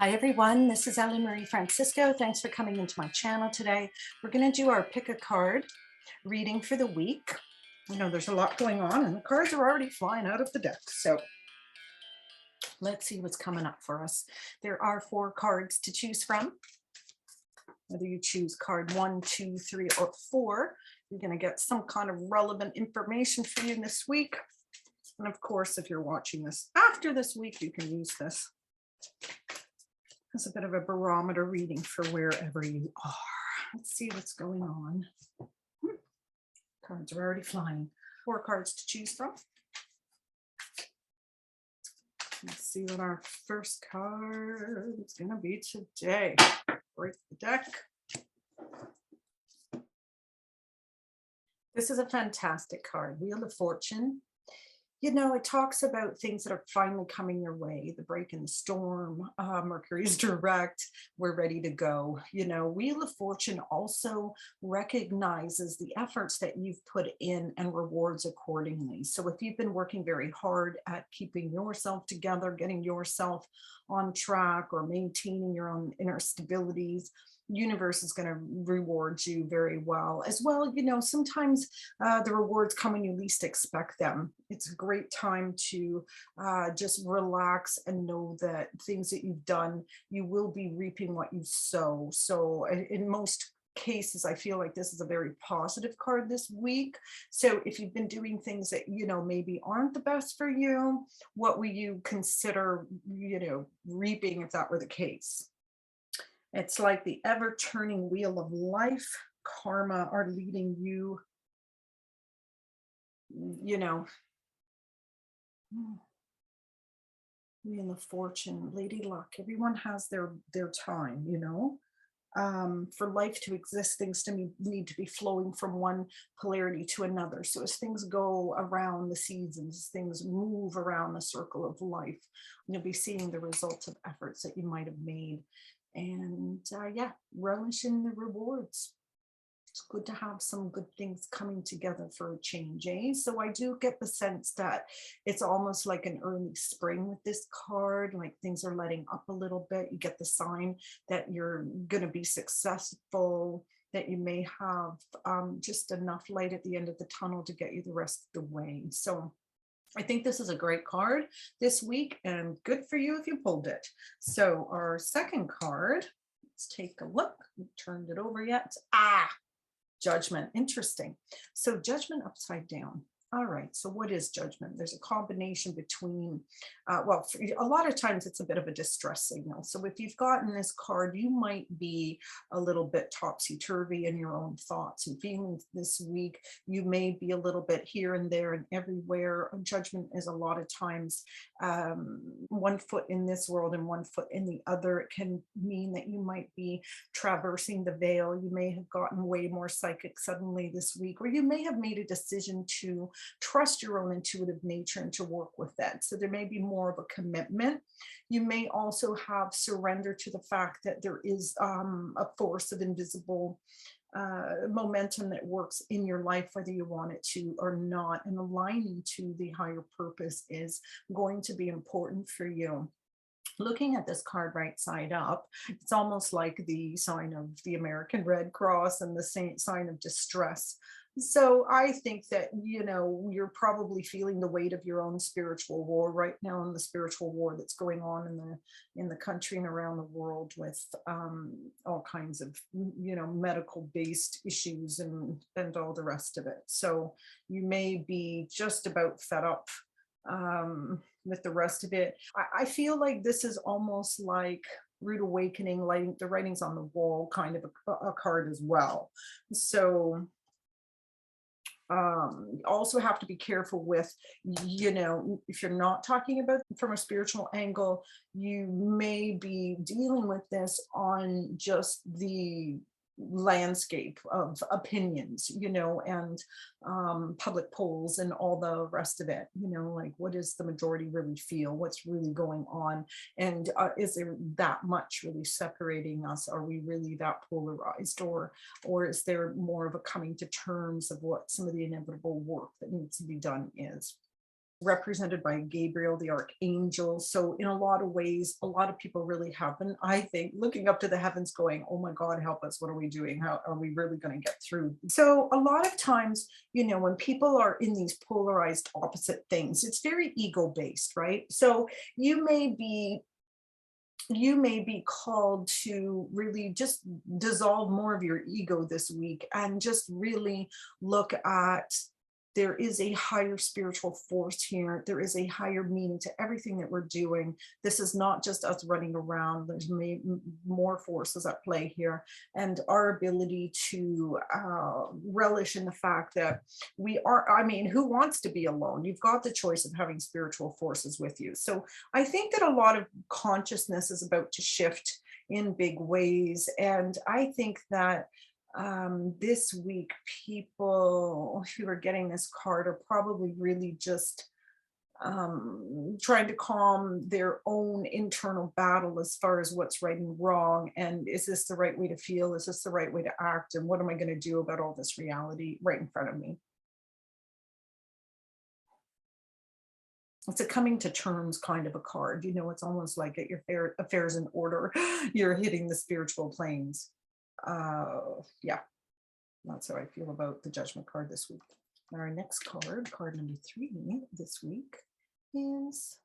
Hi everyone, this is Ellen Marie Francisco. Thanks for coming into my channel today. We're going to do our pick a card reading for the week. You know, there's a lot going on and the cards are already flying out of the deck. So let's see what's coming up for us. There are 4 cards to choose from. Whether you choose card 1, 2, 3, or 4, you're going to get some kind of relevant information for you this week. And of course, if you're watching this after this week, you can use this as a bit of a barometer reading for wherever you are. Let's see what's going on. Cards are already flying. 4 cards to choose from. Let's see what our first card is going to be today. Break the deck. This is a fantastic card, Wheel of Fortune. You know, it talks about things that are finally coming your way, the break in the storm, Mercury's direct, we're ready to go. You know, Wheel of Fortune also recognizes the efforts that you've put in and rewards accordingly. So if you've been working very hard at keeping yourself together, getting yourself on track or maintaining your own inner stabilities, universe is going to reward you very well as well. You know, sometimes the rewards come when you least expect them. It's a great time to just relax and know that things that you've done, you will be reaping what you sow. So in most cases, I feel like this is a very positive card this week. So if you've been doing things that, you know, maybe aren't the best for you, what will you consider, you know, reaping if that were the case? It's like the ever-turning wheel of life. Karma are leading you, you know, Wheel of Fortune, Lady Luck. Everyone has their time, you know. For life to exist, things to need to be flowing from one polarity to another. So as things go around the seasons, things move around the circle of life, you'll be seeing the results of efforts that you might have made. And yeah, relish in the rewards. It's good to have some good things coming together for a change, eh? So I do get the sense that it's almost like an early spring with this card, like things are letting up a little bit. You get the sign that you're going to be successful, that you may have just enough light at the end of the tunnel to get you the rest of the way. So I think this is a great card this week and good for you if you pulled it. So our second card, let's take a look. We turned it over yet. Judgment. Interesting. So Judgment upside down. All right. So what is Judgment? There's a combination between, well, a lot of times it's a bit of a distress signal. So if you've gotten this card, you might be a little bit topsy-turvy in your own thoughts and feelings this week. You may be a little bit here and there and everywhere. Judgment is a lot of times one foot in this world and one foot in the other. It can mean that you might be traversing the veil. You may have gotten way more psychic suddenly this week, or you may have made a decision to trust your own intuitive nature and to work with that. So there may be more of a commitment. You may also have surrender to the fact that there is a force of invisible momentum that works in your life, whether you want it to or not, and aligning to the higher purpose is going to be important for you. Looking at this card right side up, it's almost like the sign of the American Red Cross and the same sign of distress. So I think that, you know, you're probably feeling the weight of your own spiritual war right now, and the spiritual war that's going on in the country and around the world with all kinds of, you know, medical based issues and all the rest of it. So you may be just about fed up with the rest of it. I feel like this is almost like rude awakening, lighting the writings on the wall kind of a card as well. So you also have to be careful with, you know, if you're not talking about from a spiritual angle, you may be dealing with this on just the landscape of opinions, you know, and public polls and all the rest of it, you know, like what does the majority really feel, what's really going on, and is there that much really separating us, are we really that polarized, or is there more of a coming to terms of what some of the inevitable work that needs to be done is. represented by Gabriel, the archangel. So in a lot of ways, a lot of people really have been, I think, looking up to the heavens going, oh my God, help us. What are we doing? How are we really going to get through? So a lot of times, when people are in these polarized opposite things, it's very ego based, right? So you may be you may be called to really just dissolve more of your ego this week and just really look at, there is a higher spiritual force here. There is a higher meaning to everything that we're doing. This is not just us running around. There's more forces at play here. And our ability to relish in the fact that we are, I mean, who wants to be alone? You've got the choice of having spiritual forces with you. So I think that a lot of consciousness is about to shift in big ways. And I think that this week, people who are getting this card are probably really just trying to calm their own internal battle as far as what's right and wrong. And is this the right way to feel? Is this the right way to act? And what am I going to do about all this reality right in front of me? It's a coming to terms kind of a card. It's almost like get your affairs in order. You're hitting the spiritual planes. Yeah, that's how I feel about the Judgment card this week. Our next card, card number 3 this week, is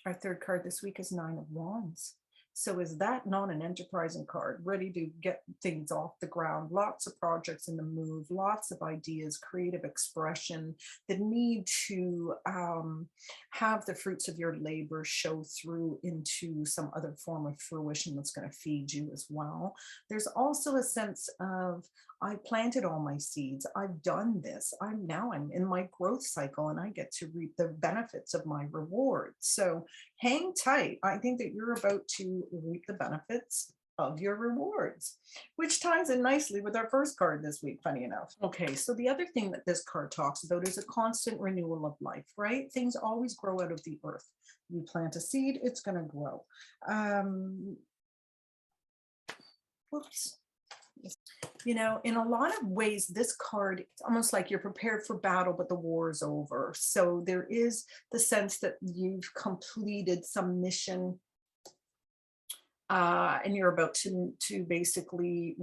our third card this week is 9 of Wands. So is that not an enterprising card, ready to get things off the ground? Lots of projects in the move, lots of ideas, creative expression, the need to have the fruits of your labor show through into some other form of fruition that's going to feed you as well. There's also a sense of, I planted all my seeds. I've done this. I'm in my growth cycle and I get to reap the benefits of my reward. So hang tight. I think that you're about to reap the benefits of your rewards, which ties in nicely with our first card this week, funny enough. Okay, so the other thing that this card talks about is a constant renewal of life, right? Things always grow out of the earth. You plant a seed, it's going to grow. Whoops. In a lot of ways, this card, it's almost like you're prepared for battle, but the war is over. So there is the sense that you've completed some mission and you're about to basically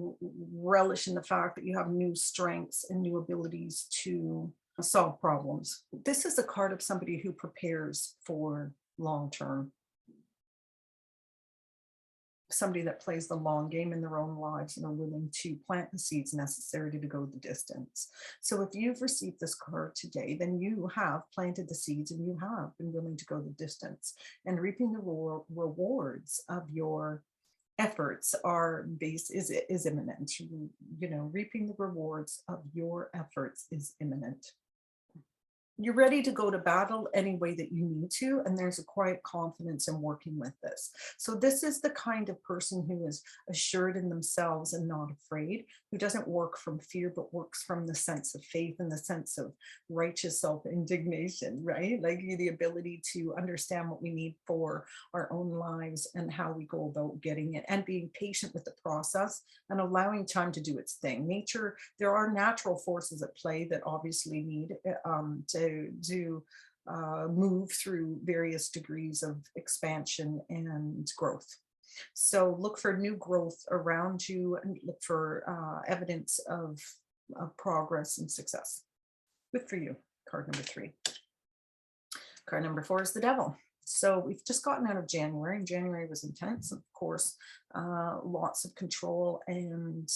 relish in the fact that you have new strengths and new abilities to solve problems. This is a card of somebody who prepares for long term. Somebody that plays the long game in their own lives and are willing to plant the seeds necessary to go the distance. So if you've received this card today, then you have planted the seeds and you have been willing to go the distance, and reaping the rewards of your efforts is imminent. Reaping the rewards of your efforts is imminent. You're ready to go to battle any way that you need to, and there's a quiet confidence in working with this. So this is the kind of person who is assured in themselves and not afraid, who doesn't work from fear, but works from the sense of faith and the sense of righteous self-indignation, right? Like the ability to understand what we need for our own lives and how we go about getting it, and being patient with the process and allowing time to do its thing. Nature, there are natural forces at play that obviously need to move through various degrees of expansion and growth. So look for new growth around you and look for evidence of progress and success. Good for you. Card number 3. Card number 4 is the Devil. So we've just gotten out of January, and January was intense. Of course, lots of control and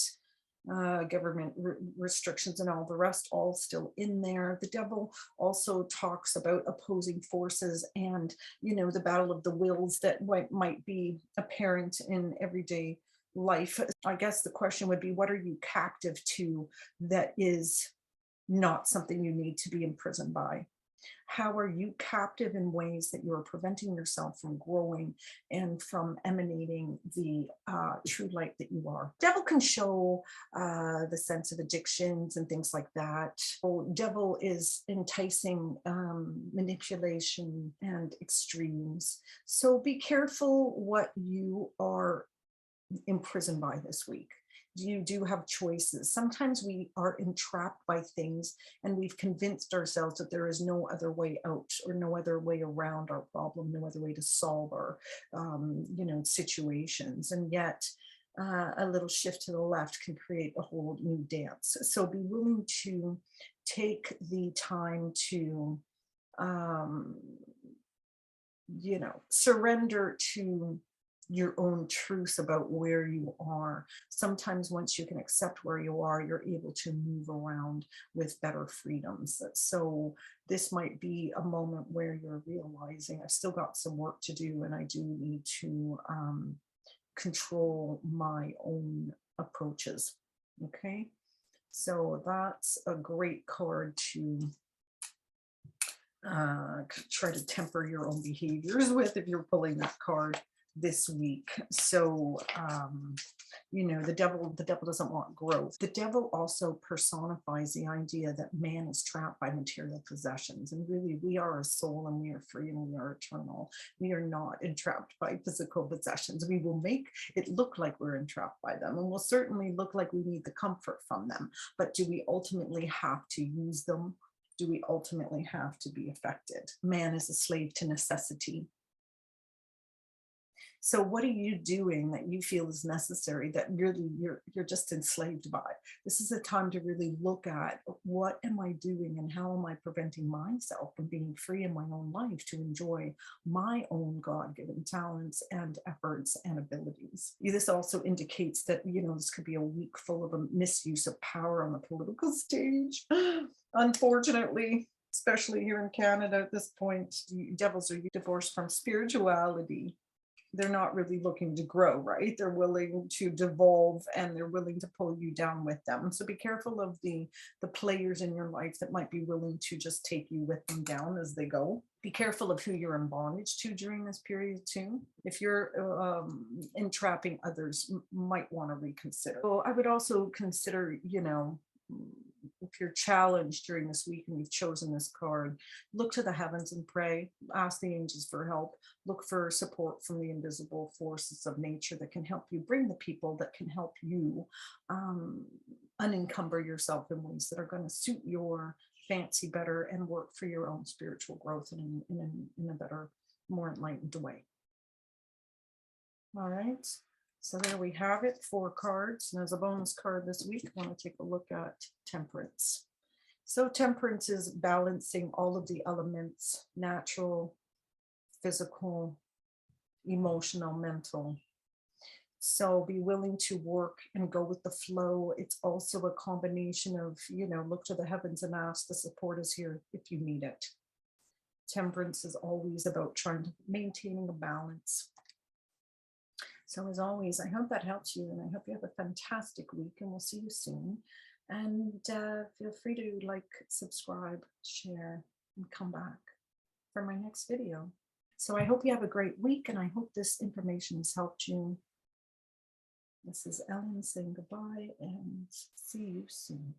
government restrictions and all the rest, all still in there. The Devil also talks about opposing forces and, the battle of the wills that might be apparent in everyday life. I guess the question would be, what are you captive to that is not something you need to be imprisoned by? How are you captive in ways that you're preventing yourself from growing and from emanating the true light that you are? Devil can show the sense of addictions and things like that. So Devil is enticing manipulation and extremes. So be careful what you are imprisoned by this week. You do have choices. Sometimes we are entrapped by things and we've convinced ourselves that there is no other way out or no other way around our problem, no other way to solve our, situations. And yet, a little shift to the left can create a whole new dance. So be willing to take the time to, um, surrender to your own truth about where you are. Sometimes once you can accept where you are, you're able to move around with better freedoms. So this might be a moment where you're realizing I've still got some work to do and I do need to control my own approaches. Okay. So that's a great card to try to temper your own behaviors with if you're pulling that card this week. So the devil doesn't want growth. The devil also personifies the idea that man is trapped by material possessions, and really we are a soul and we are free and we are eternal. We are not entrapped by physical possessions. We will make it look like we're entrapped by them, and will certainly look like we need the comfort from them, but do we ultimately have to use them? Do we ultimately have to be affected? Man is a slave to necessity. So what are you doing that you feel is necessary that really you're just enslaved by? This is a time to really look at what am I doing and how am I preventing myself from being free in my own life to enjoy my own God-given talents and efforts and abilities. This also indicates that, this could be a week full of a misuse of power on the political stage. Unfortunately, especially here in Canada at this point, the devils are divorced from spirituality. They're not really looking to grow, right? They're willing to devolve and they're willing to pull you down with them. So be careful of the players in your life that might be willing to just take you with them down as they go. Be careful of who you're in bondage to during this period too. If you're entrapping others, might want to reconsider. So I would also consider, if you're challenged during this week and you've chosen this card, look to the heavens and pray, ask the angels for help, look for support from the invisible forces of nature that can help you, bring the people that can help you unencumber yourself in ways that are going to suit your fancy better and work for your own spiritual growth in a better, more enlightened way. All right. So there we have it, 4 cards. And as a bonus card this week, I want to take a look at Temperance. So Temperance is balancing all of the elements: natural, physical, emotional, mental. So be willing to work and go with the flow. It's also a combination of, look to the heavens and ask. The support is here if you need it. Temperance is always about maintaining a balance. So as always, I hope that helps you, and I hope you have a fantastic week, and we'll see you soon. And feel free to like, subscribe, share, and come back for my next video. So I hope you have a great week, and I hope this information has helped you. This is Ellen saying goodbye, and see you soon.